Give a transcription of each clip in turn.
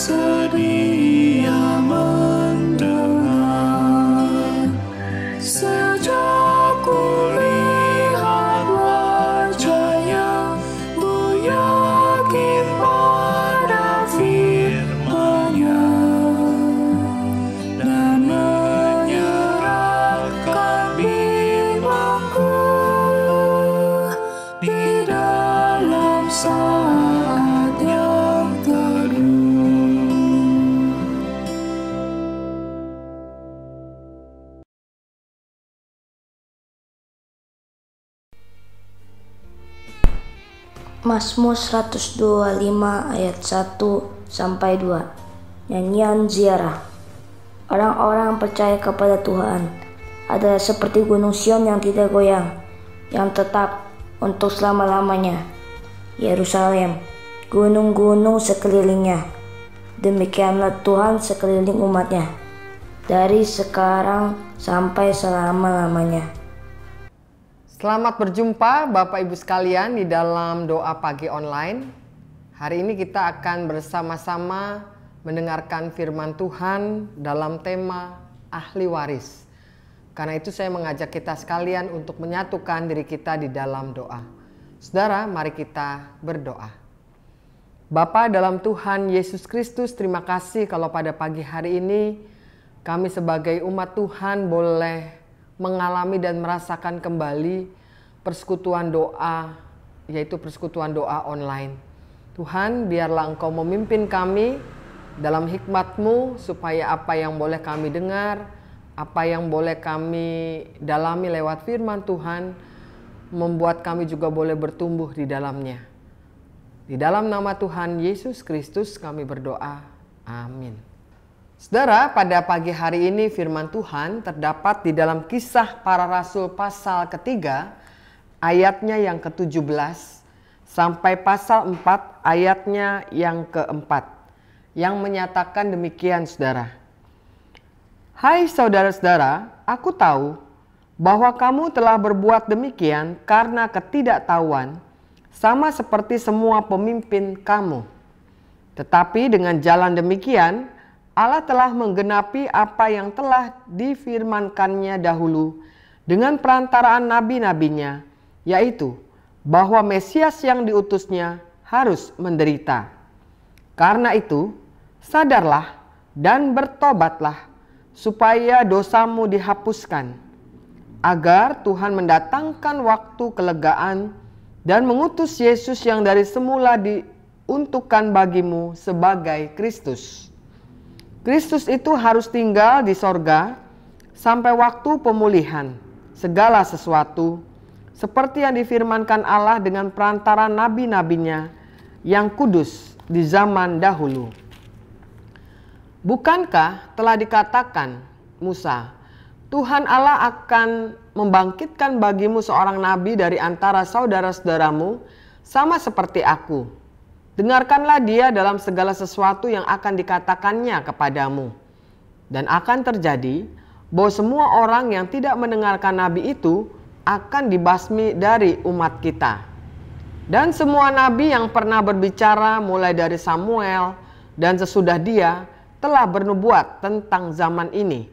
sedia mendengar. Sejak kulihat wajahnya, ku yakin pada firman-Nya dan menyerahkan bimbangku di dalam saat yang teduh. Mazmur 125 ayat 1 sampai 2. Nyanyian ziarah. Orang-orang percaya kepada Tuhan adalah seperti gunung Sion yang tidak goyang, yang tetap untuk selama-lamanya. Yerusalem, gunung-gunung sekelilingnya, demikianlah Tuhan sekeliling umatnya, dari sekarang sampai selama-lamanya. Selamat berjumpa Bapak Ibu sekalian di dalam doa pagi online. Hari ini kita akan bersama-sama mendengarkan firman Tuhan dalam tema ahli waris. Karena itu saya mengajak kita sekalian untuk menyatukan diri kita di dalam doa. Saudara, mari kita berdoa. Bapa dalam Tuhan Yesus Kristus, terima kasih kalau pada pagi hari ini kami sebagai umat Tuhan boleh mengalami dan merasakan kembali persekutuan doa, yaitu persekutuan doa online. Tuhan, biarlah Engkau memimpin kami dalam hikmat-Mu supaya apa yang boleh kami dengar, apa yang boleh kami dalami lewat firman Tuhan, membuat kami juga boleh bertumbuh di dalamnya. Di dalam nama Tuhan Yesus Kristus kami berdoa. Amin. Saudara, pada pagi hari ini firman Tuhan terdapat di dalam Kisah Para Rasul pasal ketiga, ayatnya yang ke-17 sampai pasal 4 ayatnya yang ke-4, yang menyatakan demikian, saudara. Hai saudara-saudara, aku tahu bahwa kamu telah berbuat demikian karena ketidaktahuan, sama seperti semua pemimpin kamu. Tetapi dengan jalan demikian, Allah telah menggenapi apa yang telah difirmankannya dahulu dengan perantaraan nabi-nabinya, yaitu bahwa Mesias yang diutusnya harus menderita. Karena itu, sadarlah dan bertobatlah supaya dosamu dihapuskan, agar Tuhan mendatangkan waktu kelegaan dan mengutus Yesus yang dari semula diuntukkan bagimu sebagai Kristus. Kristus itu harus tinggal di sorga sampai waktu pemulihan segala sesuatu, seperti yang difirmankan Allah dengan perantaraan nabi-nabinya yang kudus di zaman dahulu. Bukankah telah dikatakan Musa, Tuhan Allah akan membangkitkan bagimu seorang nabi dari antara saudara-saudaramu, sama seperti aku. Dengarkanlah dia dalam segala sesuatu yang akan dikatakannya kepadamu. Dan akan terjadi bahwa semua orang yang tidak mendengarkan nabi itu akan dibasmi dari umat kita. Dan semua nabi yang pernah berbicara mulai dari Samuel dan sesudah dia telah bernubuat tentang zaman ini.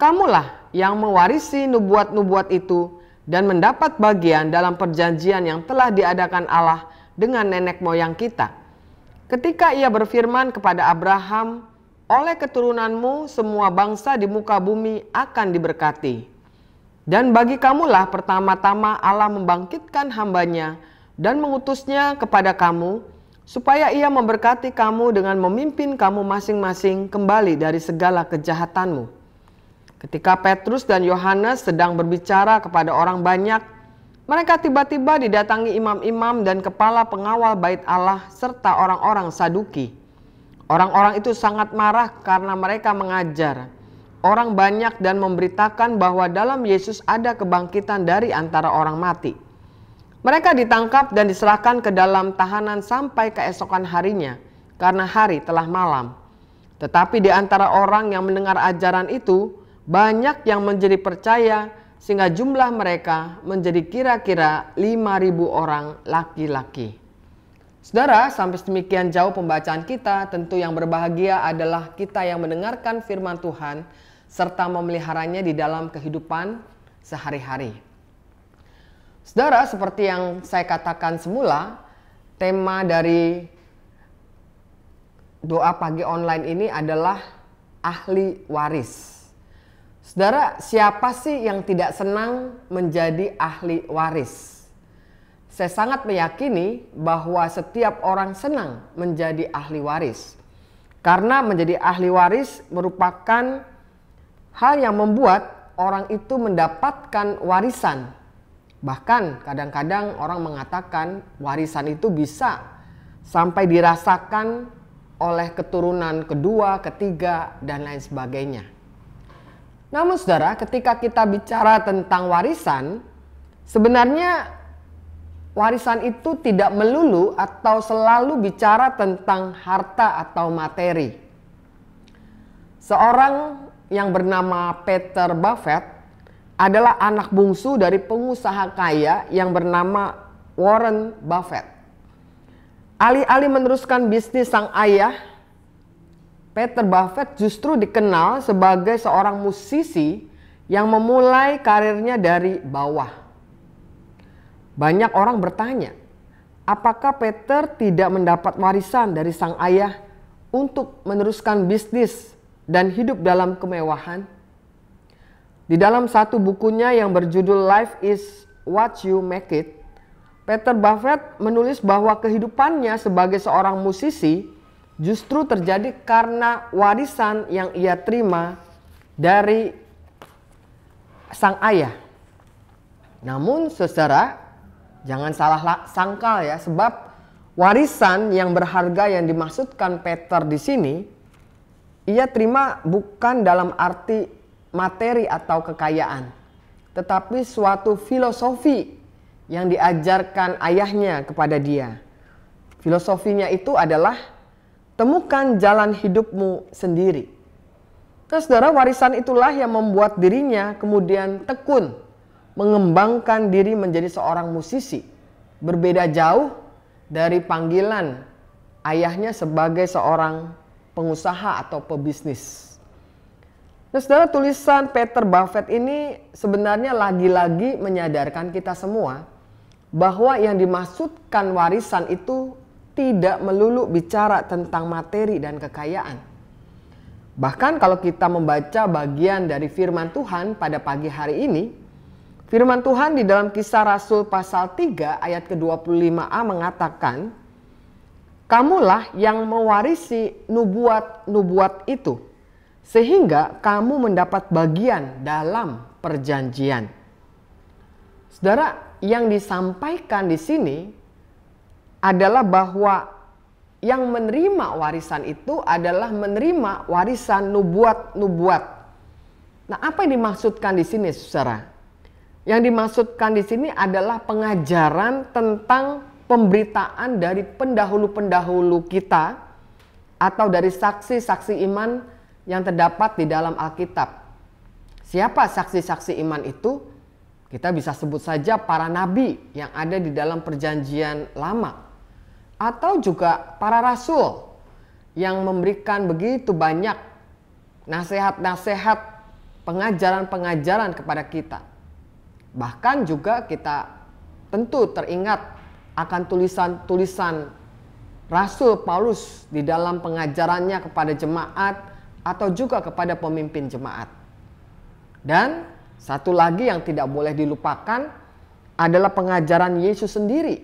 Kamulah yang mewarisi nubuat-nubuat itu dan mendapat bagian dalam perjanjian yang telah diadakan Allah dengan nenek moyang kita. Ketika ia berfirman kepada Abraham, oleh keturunanmu semua bangsa di muka bumi akan diberkati. Dan bagi kamulah pertama-tama Allah membangkitkan hambanya dan mengutusnya kepada kamu, supaya ia memberkati kamu dengan memimpin kamu masing-masing kembali dari segala kejahatanmu. Ketika Petrus dan Yohanes sedang berbicara kepada orang banyak, mereka tiba-tiba didatangi imam-imam dan kepala pengawal bait Allah serta orang-orang Saduki. Orang-orang itu sangat marah karena mereka mengajar orang banyak dan memberitakan bahwa dalam Yesus ada kebangkitan dari antara orang mati. Mereka ditangkap dan diserahkan ke dalam tahanan sampai keesokan harinya karena hari telah malam. Tetapi di antara orang yang mendengar ajaran itu, banyak yang menjadi percaya sehingga jumlah mereka menjadi kira-kira 5.000 orang laki-laki. Saudara, sampai demikian jauh pembacaan kita, tentu yang berbahagia adalah kita yang mendengarkan firman Tuhan serta memeliharanya di dalam kehidupan sehari-hari. Saudara, seperti yang saya katakan semula, tema dari doa pagi online ini adalah ahli waris. Saudara, siapa sih yang tidak senang menjadi ahli waris? Saya sangat meyakini bahwa setiap orang senang menjadi ahli waris. Karena menjadi ahli waris merupakan hal yang membuat orang itu mendapatkan warisan. Bahkan kadang-kadang orang mengatakan warisan itu bisa sampai dirasakan oleh keturunan kedua, ketiga, dan lain sebagainya. Namun saudara, ketika kita bicara tentang warisan, sebenarnya warisan itu tidak melulu atau selalu bicara tentang harta atau materi. Seorang yang bernama Peter Buffett adalah anak bungsu dari pengusaha kaya yang bernama Warren Buffett. Alih-alih meneruskan bisnis sang ayah, Peter Buffett justru dikenal sebagai seorang musisi yang memulai karirnya dari bawah. Banyak orang bertanya, apakah Peter tidak mendapat warisan dari sang ayah untuk meneruskan bisnis dan hidup dalam kemewahan? Di dalam satu bukunya yang berjudul Life is What You Make It, Peter Buffett menulis bahwa kehidupannya sebagai seorang musisi justru terjadi karena warisan yang ia terima dari sang ayah. Namun saudara, jangan salah sangkal ya, sebab warisan yang berharga yang dimaksudkan Peter di sini ia terima bukan dalam arti materi atau kekayaan, tetapi suatu filosofi yang diajarkan ayahnya kepada dia. Filosofinya itu adalah temukan jalan hidupmu sendiri. Nah, saudara, warisan itulah yang membuat dirinya kemudian tekun mengembangkan diri menjadi seorang musisi. Berbeda jauh dari panggilan ayahnya sebagai seorang pengusaha atau pebisnis. Nah, saudara, tulisan Peter Buffett ini sebenarnya lagi-lagi menyadarkan kita semua bahwa yang dimaksudkan warisan itu tidak melulu bicara tentang materi dan kekayaan. Bahkan kalau kita membaca bagian dari firman Tuhan pada pagi hari ini, firman Tuhan di dalam Kisah Rasul pasal 3 ayat ke-25a mengatakan, kamulah yang mewarisi nubuat-nubuat itu, sehingga kamu mendapat bagian dalam perjanjian. Saudara, yang disampaikan di sini adalah bahwa yang menerima warisan itu adalah menerima warisan nubuat-nubuat. Nah, apa yang dimaksudkan di sini, saudara? Yang dimaksudkan di sini adalah pengajaran tentang pemberitaan dari pendahulu-pendahulu kita atau dari saksi-saksi iman yang terdapat di dalam Alkitab. Siapa saksi-saksi iman itu? Kita bisa sebut saja para nabi yang ada di dalam perjanjian lama. Atau juga para rasul yang memberikan begitu banyak nasihat-nasihat, pengajaran-pengajaran kepada kita. Bahkan juga kita tentu teringat akan tulisan-tulisan Rasul Paulus di dalam pengajarannya kepada jemaat atau juga kepada pemimpin jemaat. Dan satu lagi yang tidak boleh dilupakan adalah pengajaran Yesus sendiri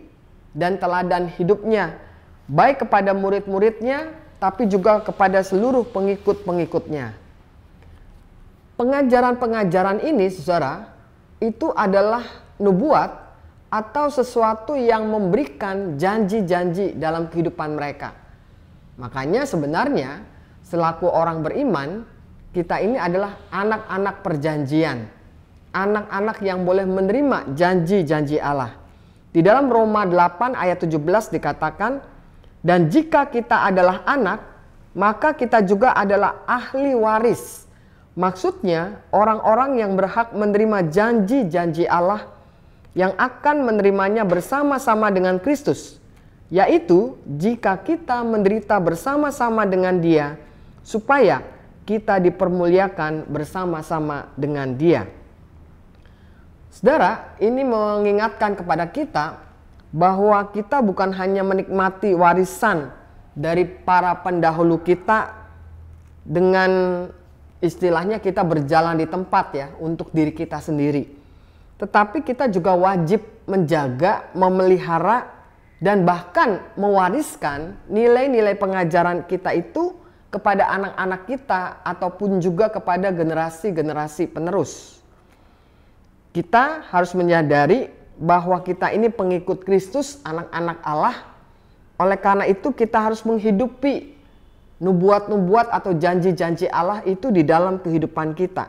dan teladan hidupnya, baik kepada murid-muridnya tapi juga kepada seluruh pengikut-pengikutnya. Pengajaran-pengajaran ini, saudara, itu adalah nubuat atau sesuatu yang memberikan janji-janji dalam kehidupan mereka. Makanya sebenarnya selaku orang beriman, kita ini adalah anak-anak perjanjian. Anak-anak yang boleh menerima janji-janji Allah. Di dalam Roma 8 ayat 17 dikatakan, dan jika kita adalah anak, maka kita juga adalah ahli waris. Maksudnya orang-orang yang berhak menerima janji-janji Allah yang akan menerimanya bersama-sama dengan Kristus yaitu jika kita menderita bersama-sama dengan Dia, supaya kita dipermuliakan bersama-sama dengan Dia. Saudara, ini mengingatkan kepada kita bahwa kita bukan hanya menikmati warisan dari para pendahulu kita dengan istilahnya kita berjalan di tempat ya untuk diri kita sendiri. Tetapi kita juga wajib menjaga, memelihara, dan bahkan mewariskan nilai-nilai pengajaran kita itu kepada anak-anak kita ataupun juga kepada generasi-generasi penerus. Kita harus menyadari bahwa kita ini pengikut Kristus, anak-anak Allah. Oleh karena itu kita harus menghidupi nubuat-nubuat atau janji-janji Allah itu di dalam kehidupan kita.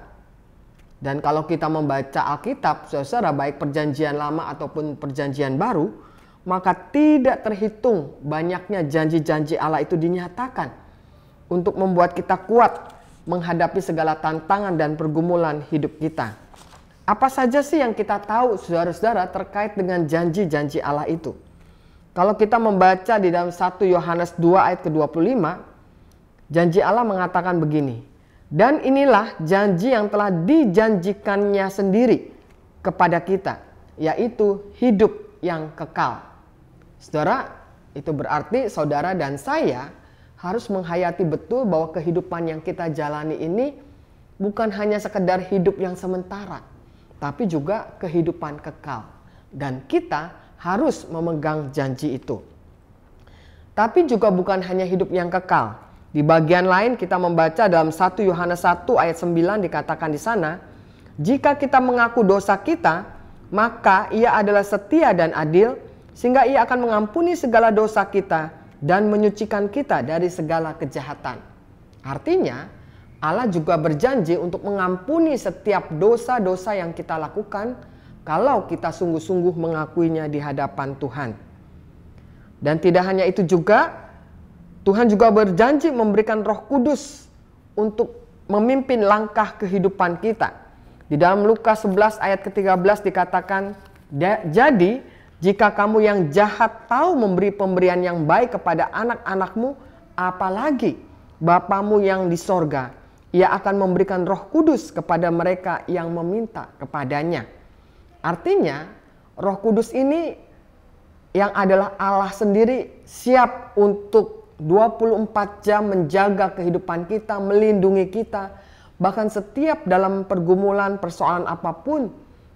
Dan kalau kita membaca Alkitab, saudara, baik perjanjian lama ataupun perjanjian baru, maka tidak terhitung banyaknya janji-janji Allah itu dinyatakan untuk membuat kita kuat menghadapi segala tantangan dan pergumulan hidup kita. Apa saja sih yang kita tahu, saudara-saudara, terkait dengan janji-janji Allah itu? Kalau kita membaca di dalam 1 Yohanes 2 ayat ke-25, janji Allah mengatakan begini, "Dan inilah janji yang telah dijanjikannya sendiri kepada kita, yaitu hidup yang kekal." Saudara, itu berarti saudara dan saya harus menghayati betul bahwa kehidupan yang kita jalani ini bukan hanya sekedar hidup yang sementara, tapi juga kehidupan kekal. Dan kita harus memegang janji itu. Tapi juga bukan hanya hidup yang kekal. Di bagian lain kita membaca dalam 1 Yohanes 1 ayat 9 dikatakan di sana, "Jika kita mengaku dosa kita, maka Ia adalah setia dan adil, sehingga Ia akan mengampuni segala dosa kita dan menyucikan kita dari segala kejahatan." Artinya, Allah juga berjanji untuk mengampuni setiap dosa-dosa yang kita lakukan kalau kita sungguh-sungguh mengakuinya di hadapan Tuhan. Dan tidak hanya itu juga, Tuhan juga berjanji memberikan Roh Kudus untuk memimpin langkah kehidupan kita. Di dalam Lukas 11 ayat ke-13 dikatakan, "Jadi jika kamu yang jahat tahu memberi pemberian yang baik kepada anak-anakmu, apalagi Bapamu yang di sorga, Ia akan memberikan Roh Kudus kepada mereka yang meminta kepadanya." Artinya, Roh Kudus ini yang adalah Allah sendiri siap untuk 24 jam menjaga kehidupan kita, melindungi kita. Bahkan setiap dalam pergumulan, persoalan apapun,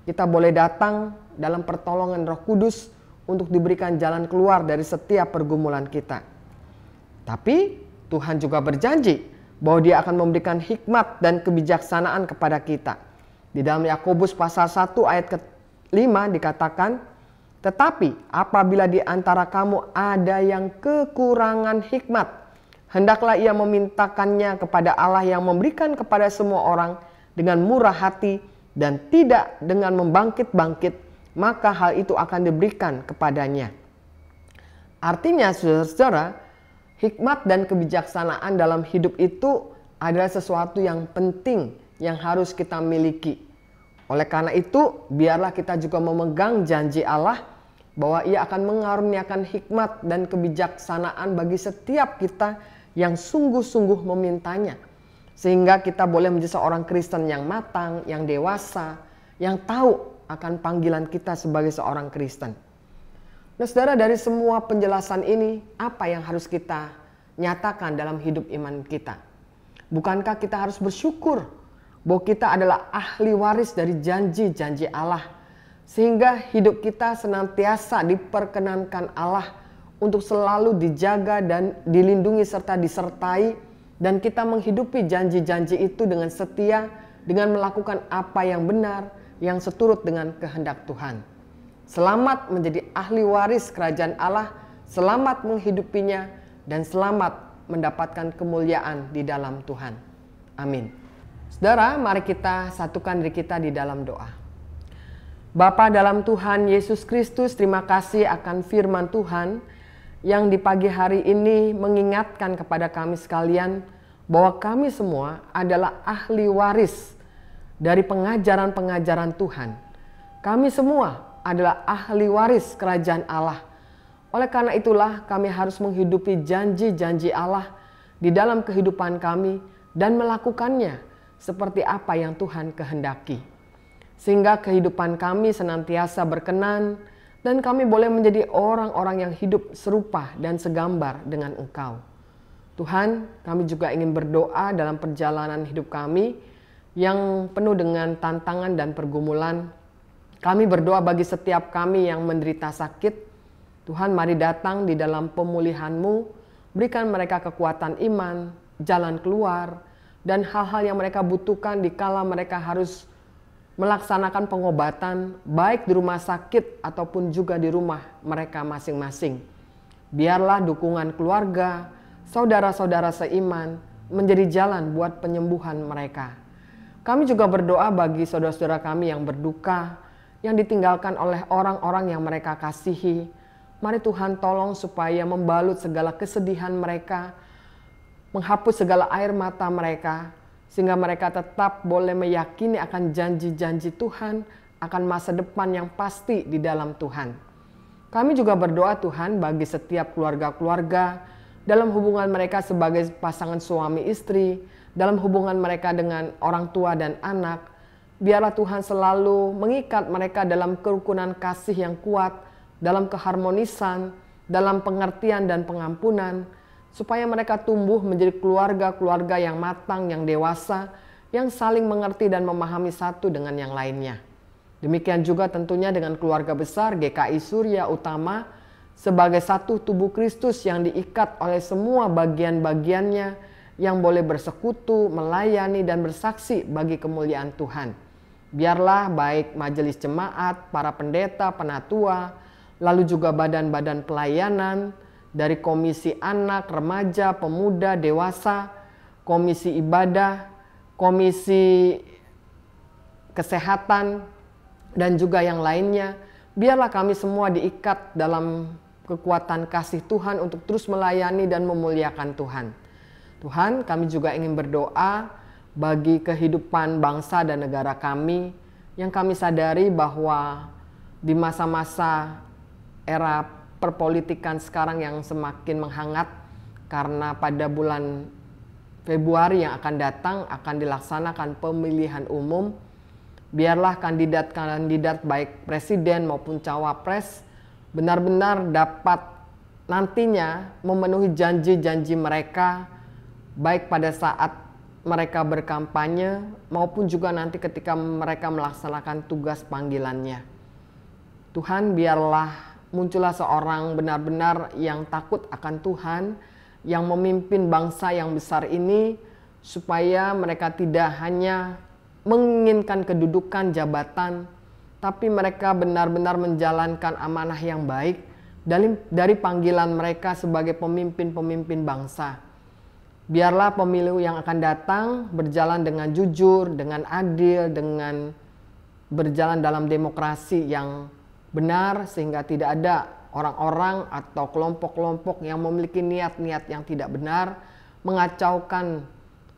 kita boleh datang dalam pertolongan Roh Kudus untuk diberikan jalan keluar dari setiap pergumulan kita. Tapi Tuhan juga berjanji bahwa Dia akan memberikan hikmat dan kebijaksanaan kepada kita. Di dalam Yakobus pasal 1 ayat ke-5 dikatakan, "Tetapi apabila di antara kamu ada yang kekurangan hikmat, hendaklah ia memintakannya kepada Allah yang memberikan kepada semua orang dengan murah hati dan tidak dengan membangkit-bangkit, maka hal itu akan diberikan kepadanya." Artinya, saudara-saudara, hikmat dan kebijaksanaan dalam hidup itu adalah sesuatu yang penting yang harus kita miliki. Oleh karena itu, biarlah kita juga memegang janji Allah bahwa Ia akan mengaruniakan hikmat dan kebijaksanaan bagi setiap kita yang sungguh-sungguh memintanya. Sehingga kita boleh menjadi seorang Kristen yang matang, yang dewasa, yang tahu akan panggilan kita sebagai seorang Kristen. Nah, saudara, dari semua penjelasan ini, apa yang harus kita nyatakan dalam hidup iman kita? Bukankah kita harus bersyukur bahwa kita adalah ahli waris dari janji-janji Allah, sehingga hidup kita senantiasa diperkenankan Allah untuk selalu dijaga dan dilindungi serta disertai, dan kita menghidupi janji-janji itu dengan setia, dengan melakukan apa yang benar, yang seturut dengan kehendak Tuhan. Selamat menjadi ahli waris kerajaan Allah, selamat menghidupinya, dan selamat mendapatkan kemuliaan di dalam Tuhan. Amin. Saudara, mari kita satukan diri kita di dalam doa. Bapa dalam Tuhan Yesus Kristus, terima kasih akan firman Tuhan yang di pagi hari ini mengingatkan kepada kami sekalian bahwa kami semua adalah ahli waris dari pengajaran-pengajaran Tuhan. Kami semua adalah ahli waris kerajaan Allah. Oleh karena itulah kami harus menghidupi janji-janji Allah di dalam kehidupan kami dan melakukannya seperti apa yang Tuhan kehendaki. Sehingga kehidupan kami senantiasa berkenan dan kami boleh menjadi orang-orang yang hidup serupa dan segambar dengan Engkau. Tuhan, kami juga ingin berdoa dalam perjalanan hidup kami yang penuh dengan tantangan dan pergumulan. Kami berdoa bagi setiap kami yang menderita sakit. Tuhan, mari datang di dalam pemulihan-Mu, berikan mereka kekuatan iman, jalan keluar, dan hal-hal yang mereka butuhkan dikala mereka harus melaksanakan pengobatan, baik di rumah sakit ataupun juga di rumah mereka masing-masing. Biarlah dukungan keluarga, saudara-saudara seiman menjadi jalan buat penyembuhan mereka. Kami juga berdoa bagi saudara-saudara kami yang berduka, yang ditinggalkan oleh orang-orang yang mereka kasihi. Mari Tuhan tolong supaya membalut segala kesedihan mereka, menghapus segala air mata mereka, sehingga mereka tetap boleh meyakini akan janji-janji Tuhan, akan masa depan yang pasti di dalam Tuhan. Kami juga berdoa Tuhan bagi setiap keluarga-keluarga dalam hubungan mereka sebagai pasangan suami istri, dalam hubungan mereka dengan orang tua dan anak. Biarlah Tuhan selalu mengikat mereka dalam kerukunan kasih yang kuat, dalam keharmonisan, dalam pengertian dan pengampunan, supaya mereka tumbuh menjadi keluarga-keluarga yang matang, yang dewasa, yang saling mengerti dan memahami satu dengan yang lainnya. Demikian juga tentunya dengan keluarga besar GKI Surya Utama sebagai satu tubuh Kristus yang diikat oleh semua bagian-bagiannya yang boleh bersekutu, melayani, dan bersaksi bagi kemuliaan Tuhan. Biarlah baik majelis jemaat, para pendeta, penatua, lalu juga badan-badan pelayanan, dari komisi anak, remaja, pemuda, dewasa, komisi ibadah, komisi kesehatan, dan juga yang lainnya. Biarlah kami semua diikat dalam kekuatan kasih Tuhan untuk terus melayani dan memuliakan Tuhan. Tuhan, kami juga ingin berdoa bagi kehidupan bangsa dan negara kami, yang kami sadari bahwa di masa-masa era perpolitikan sekarang yang semakin menghangat, karena pada bulan Februari yang akan datang akan dilaksanakan pemilihan umum. Biarlah kandidat-kandidat baik presiden maupun cawapres benar-benar dapat nantinya memenuhi janji-janji mereka, baik pada saat mereka berkampanye maupun juga nanti ketika mereka melaksanakan tugas panggilannya. Tuhan, biarlah muncullah seorang benar-benar yang takut akan Tuhan, yang memimpin bangsa yang besar ini, supaya mereka tidak hanya menginginkan kedudukan jabatan, tapi mereka benar-benar menjalankan amanah yang baik dari panggilan mereka sebagai pemimpin-pemimpin bangsa. Biarlah pemilu yang akan datang berjalan dengan jujur, dengan adil, dengan berjalan dalam demokrasi yang benar, sehingga tidak ada orang-orang atau kelompok-kelompok yang memiliki niat-niat yang tidak benar, mengacaukan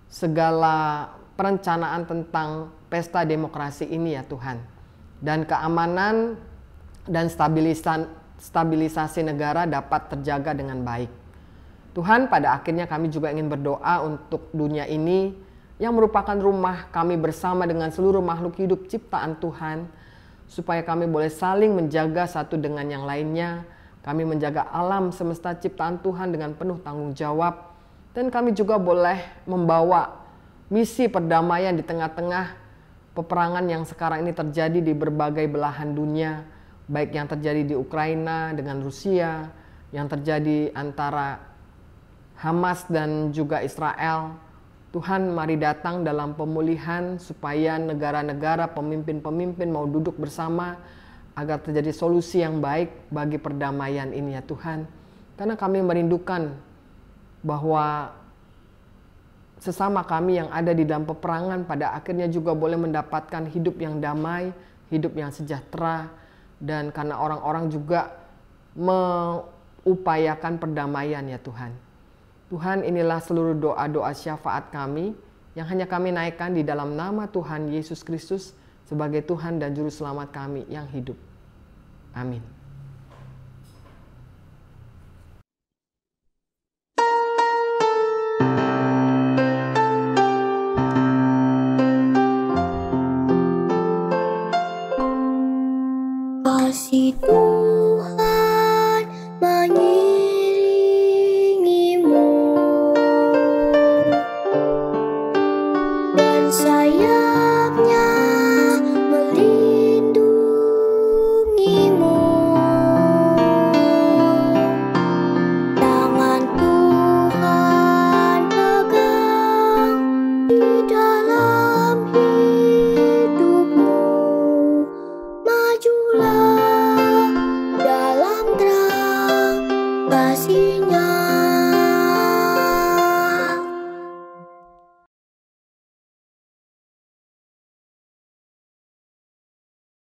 segala perencanaan tentang pesta demokrasi ini ya Tuhan. Dan keamanan dan stabilisasi negara dapat terjaga dengan baik. Tuhan, pada akhirnya kami juga ingin berdoa untuk dunia ini yang merupakan rumah kami bersama dengan seluruh makhluk hidup ciptaan Tuhan, supaya kami boleh saling menjaga satu dengan yang lainnya. Kami menjaga alam semesta ciptaan Tuhan dengan penuh tanggung jawab. Dan kami juga boleh membawa misi perdamaian di tengah-tengah peperangan yang sekarang ini terjadi di berbagai belahan dunia. Baik yang terjadi di Ukraina dengan Rusia, yang terjadi antara Hamas dan juga Israel. Tuhan, mari datang dalam pemulihan supaya negara-negara, pemimpin-pemimpin mau duduk bersama agar terjadi solusi yang baik bagi perdamaian ini ya Tuhan. Karena kami merindukan bahwa sesama kami yang ada di dalam peperangan pada akhirnya juga boleh mendapatkan hidup yang damai, hidup yang sejahtera, dan karena orang-orang juga mengupayakan perdamaian ya Tuhan. Tuhan, inilah seluruh doa-doa syafaat kami yang hanya kami naikkan di dalam nama Tuhan Yesus Kristus sebagai Tuhan dan Juru Selamat kami yang hidup. Amin. saya